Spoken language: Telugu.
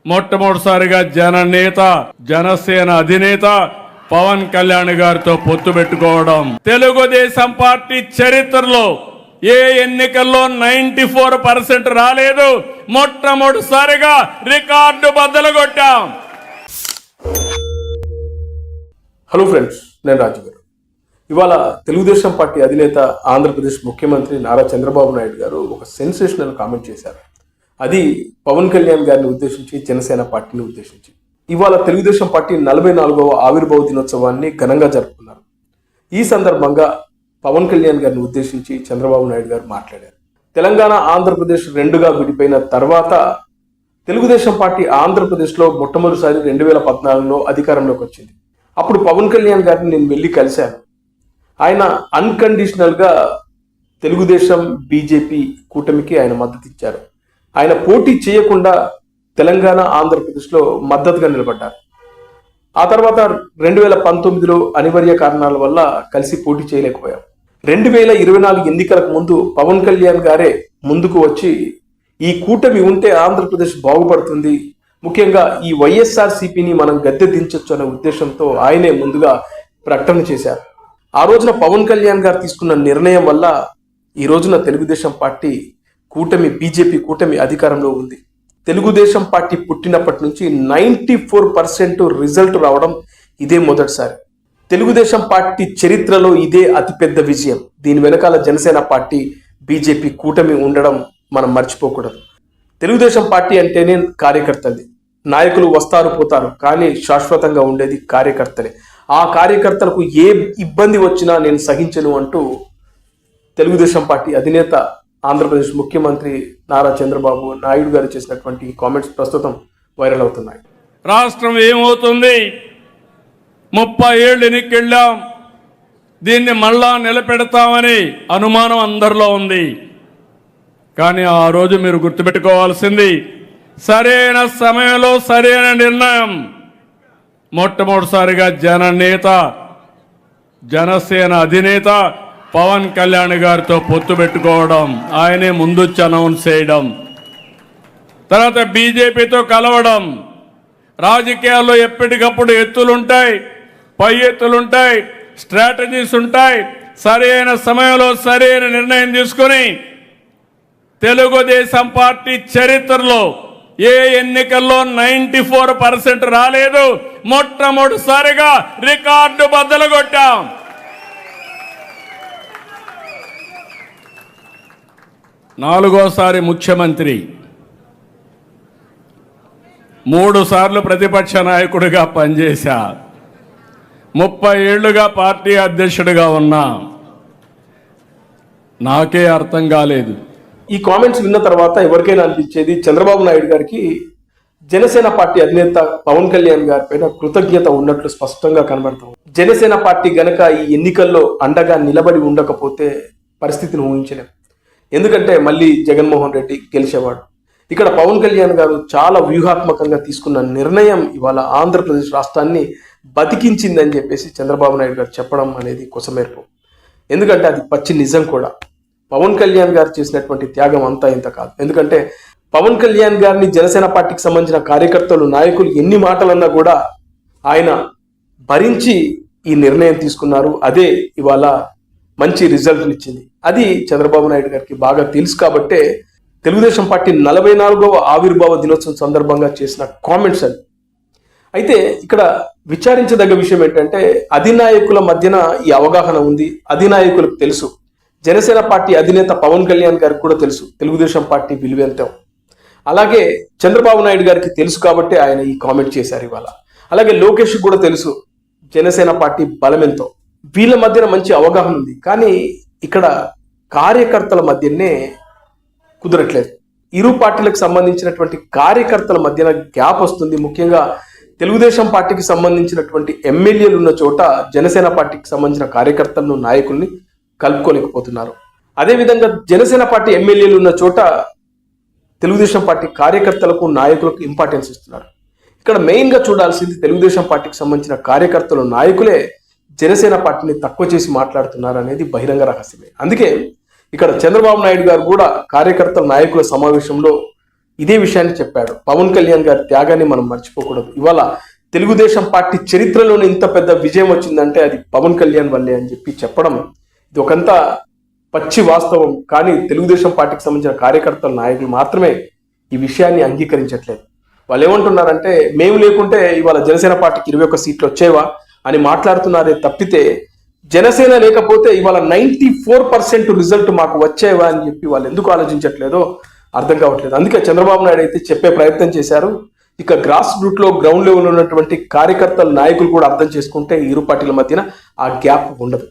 మొట్టమొదటిసారిగా జననేత జనసేన అధినేత పవన్ కళ్యాణ్ గారితో పొత్తు పెట్టుకోవడం తెలుగుదేశం పార్టీ చరిత్రలో ఏ ఎన్నికల్లో 94% రాలేదు. మొట్టమొదటిసారిగా రికార్డు బద్దలు కొట్టాం. హలో ఫ్రెండ్స్, నేను రాజు గారు. ఇవాళ తెలుగుదేశం పార్టీ అధినేత ఆంధ్రప్రదేశ్ ముఖ్యమంత్రి నారా చంద్రబాబు నాయుడు గారు ఒక సెన్సేషనల్ కామెంట్ చేశారు. అది పవన్ కళ్యాణ్ గారిని ఉద్దేశించి, జనసేన పార్టీని ఉద్దేశించి. ఇవాళ తెలుగుదేశం పార్టీ 44వ ఆవిర్భావ దినోత్సవాన్ని ఘనంగా జరుపుకున్నారు. ఈ సందర్భంగా పవన్ కళ్యాణ్ గారిని ఉద్దేశించి చంద్రబాబు నాయుడు గారు మాట్లాడారు. తెలంగాణ ఆంధ్రప్రదేశ్ రెండుగా విడిపోయిన తర్వాత తెలుగుదేశం పార్టీ ఆంధ్రప్రదేశ్లో మొట్టమొదటిసారి 2014లో అధికారంలోకి వచ్చింది. అప్పుడు పవన్ కళ్యాణ్ గారిని నేను వెళ్ళి కలిశాను. ఆయన అన్కండిషనల్గా తెలుగుదేశం బీజేపీ కూటమికి ఆయన మద్దతు ఇచ్చారు. ఆయన పోటీ చేయకుండా తెలంగాణ ఆంధ్రప్రదేశ్లో మద్దతుగా నిలబడ్డారు. ఆ తర్వాత 2019లో అనివార్య కారణాల వల్ల కలిసి పోటీ చేయలేకపోయాం. 2024 ఎన్నికలకు ముందు పవన్ కళ్యాణ్ గారే ముందుకు వచ్చి ఈ కూటమి ఉంటే ఆంధ్రప్రదేశ్ బాగుపడుతుంది, ముఖ్యంగా ఈ వైఎస్ఆర్సీపీని మనం గద్దె దించొచ్చు అనే ఉద్దేశంతో ఆయనే ముందుగా ప్రకటన చేశారు. ఆ రోజున పవన్ కళ్యాణ్ గారు తీసుకున్న నిర్ణయం వల్ల ఈ రోజున తెలుగుదేశం పార్టీ కూటమి, బీజేపీ కూటమి అధికారంలో ఉంది. తెలుగుదేశం పార్టీ పుట్టినప్పటి నుంచి 94% రిజల్ట్ రావడం ఇదే మొదటిసారి. తెలుగుదేశం పార్టీ చరిత్రలో ఇదే అతిపెద్ద విజయం. దీని వెనకాల జనసేన పార్టీ, బీజేపీ కూటమి ఉండడం మనం మర్చిపోకూడదు. తెలుగుదేశం పార్టీ అంటేనే కార్యకర్తలది. నాయకులు వస్తారు పోతారు, కానీ శాశ్వతంగా ఉండేది కార్యకర్తలే. ఆ కార్యకర్తలకు ఏ ఇబ్బంది వచ్చినా నేను సహించను అంటూ తెలుగుదేశం పార్టీ అధినేత ఆంధ్రప్రదేశ్ ముఖ్యమంత్రి నారా చంద్రబాబు నాయుడు గారు చేసినటువంటి కామెంట్స్ ప్రస్తుతం వైరల్ అవుతున్నాయి. రాష్ట్రం ఏమవుతుంది, 30 ఏళ్ళు ఎన్నికెళ్ళాం, దీన్ని మళ్ళా నిలబెడతామని అనుమానం అందరిలో ఉంది. కానీ ఆ రోజు మీరు గుర్తుపెట్టుకోవాల్సింది, సరైన సమయంలో సరైన నిర్ణయం. మొట్టమొదటిసారిగా జననేత జనసేన అధినేత పవన్ కళ్యాణ్ గారితో పొత్తు పెట్టుకోవడం, ఆయనే ముందొచ్చి అనౌన్స్ చేయడం, తర్వాత బీజేపీతో కలవడం. రాజకీయాల్లో ఎప్పటికప్పుడు ఎత్తులుంటాయి, పై ఎత్తులుంటాయి, స్ట్రాటజీస్ ఉంటాయి. సరైన సమయంలో సరైన నిర్ణయం తీసుకొని తెలుగుదేశం పార్టీ చరిత్రలో ఏ ఎన్నికల్లో 94% రాలేదు. మొట్టమొదటిసారిగా రికార్డు బద్దలు కొట్టాం. నాలుగోసారి ముఖ్యమంత్రి, 3 సార్లు ప్రతిపక్ష నాయకుడిగా పనిచేశా, 30 ఏళ్లుగా పార్టీ అధ్యక్షుడిగా ఉన్నా. నాకే అర్థం కాలేదు. ఈ కామెంట్స్ విన్న తర్వాత ఎవరికైనా అనిపించేది, చంద్రబాబు నాయుడు గారికి జనసేన పార్టీ అధినేత పవన్ కళ్యాణ్ గారి పైన కృతజ్ఞత ఉన్నట్లు స్పష్టంగా కనబడుతుంది. జనసేన పార్టీ గనక ఈ ఎన్నికల్లో అండగా నిలబడి ఉండకపోతే పరిస్థితిని ఊహించలేం. ఎందుకంటే మళ్ళీ జగన్మోహన్ రెడ్డి గెలిచేవాడు. ఇక్కడ పవన్ కళ్యాణ్ గారు చాలా వ్యూహాత్మకంగా తీసుకున్న నిర్ణయం ఇవాళ ఆంధ్రప్రదేశ్ రాష్ట్రాన్ని బతికించిందని చెప్పేసి చంద్రబాబు నాయుడు గారు చెప్పడం అనేది కొసమేర్పు. ఎందుకంటే అది పచ్చి నిజం కూడా. పవన్ కళ్యాణ్ గారు చేసినటువంటి త్యాగం అంతా ఇంత కాదు. ఎందుకంటే పవన్ కళ్యాణ్ గారిని జనసేన పార్టీకి సంబంధించిన కార్యకర్తలు, నాయకులు ఎన్ని మాటలన్నా కూడా ఆయన భరించి ఈ నిర్ణయం తీసుకున్నారు. అదే ఇవాళ మంచి రిజల్ట్ ఇచ్చింది. అది చంద్రబాబు నాయుడు గారికి బాగా తెలుసు కాబట్టే తెలుగుదేశం పార్టీ 44వ ఆవిర్భావ దినోత్సవం సందర్భంగా చేసిన కామెంట్స్ అని. అయితే ఇక్కడ విచారించదగ్గ విషయం ఏంటంటే, అధినాయకుల మధ్యన ఈ అవగాహన ఉంది. అధినాయకులకు తెలుసు, జనసేన పార్టీ అధినేత పవన్ కళ్యాణ్ గారికి కూడా తెలుసు తెలుగుదేశం పార్టీ విలువెంతో. అలాగే చంద్రబాబు నాయుడు గారికి తెలుసు కాబట్టి ఆయన ఈ కామెంట్ చేశారు ఇవాళ. అలాగే లోకేష్ కూడా తెలుసు జనసేన పార్టీ బలమెంతో. వీళ్ళ మధ్యన మంచి అవగాహన ఉంది. కానీ ఇక్కడ కార్యకర్తల మధ్యనే కుదరట్లేదు. ఇరు పార్టీలకు సంబంధించినటువంటి కార్యకర్తల మధ్యన గ్యాప్ వస్తుంది. ముఖ్యంగా తెలుగుదేశం పార్టీకి సంబంధించినటువంటి ఎమ్మెల్యేలు ఉన్న చోట జనసేన పార్టీకి సంబంధించిన కార్యకర్తలను, నాయకుల్ని కలుపుకోలేకపోతున్నారు. అదేవిధంగా జనసేన పార్టీ ఎమ్మెల్యేలు ఉన్న చోట తెలుగుదేశం పార్టీ కార్యకర్తలకు, నాయకులకు ఇంపార్టెన్స్ ఇస్తున్నారు. ఇక్కడ మెయిన్గా చూడాల్సింది తెలుగుదేశం పార్టీకి సంబంధించిన కార్యకర్తలు, నాయకులే జనసేన పార్టీని తక్కువ చేసి మాట్లాడుతున్నారు అనేది బహిరంగ రహస్యమే. అందుకే ఇక్కడ చంద్రబాబు నాయుడు గారు కూడా కార్యకర్తల, నాయకుల సమావేశంలో ఇదే విషయాన్ని చెప్పాడు. పవన్ కళ్యాణ్ గారి త్యాగాన్ని మనం మర్చిపోకూడదు. ఇవాళ తెలుగుదేశం పార్టీ చరిత్రలోనే ఇంత పెద్ద విజయం వచ్చిందంటే అది పవన్ కళ్యాణ్ వల్లే అని చెప్పి చెప్పడం ఇది ఒకంత పచ్చి వాస్తవం. కానీ తెలుగుదేశం పార్టీకి సంబంధించిన కార్యకర్తల నాయకులు మాత్రమే ఈ విషయాన్ని అంగీకరించట్లేదు. వాళ్ళు ఏమంటున్నారంటే మేము లేకుంటే ఇవాళ జనసేన పార్టీకి 21 సీట్లు వచ్చేవా అని మాట్లాడుతున్నారే తప్పితే జనసేన లేకపోతే ఇవాళ 94% రిజల్ట్ మాకు వచ్చేవా అని చెప్పి వాళ్ళు ఎందుకు ఆలోచించట్లేదో అర్థం కావట్లేదు. అందుకే చంద్రబాబు నాయుడు అయితే చెప్పే ప్రయత్నం చేశారు. ఇక గ్రాస్ రూట్ లో గ్రౌండ్ లెవెల్ ఉన్నటువంటి కార్యకర్తల నాయకులు కూడా అర్థం చేసుకుంటే ఇరు పార్టీల మధ్యన ఆ గ్యాప్ ఉండదు.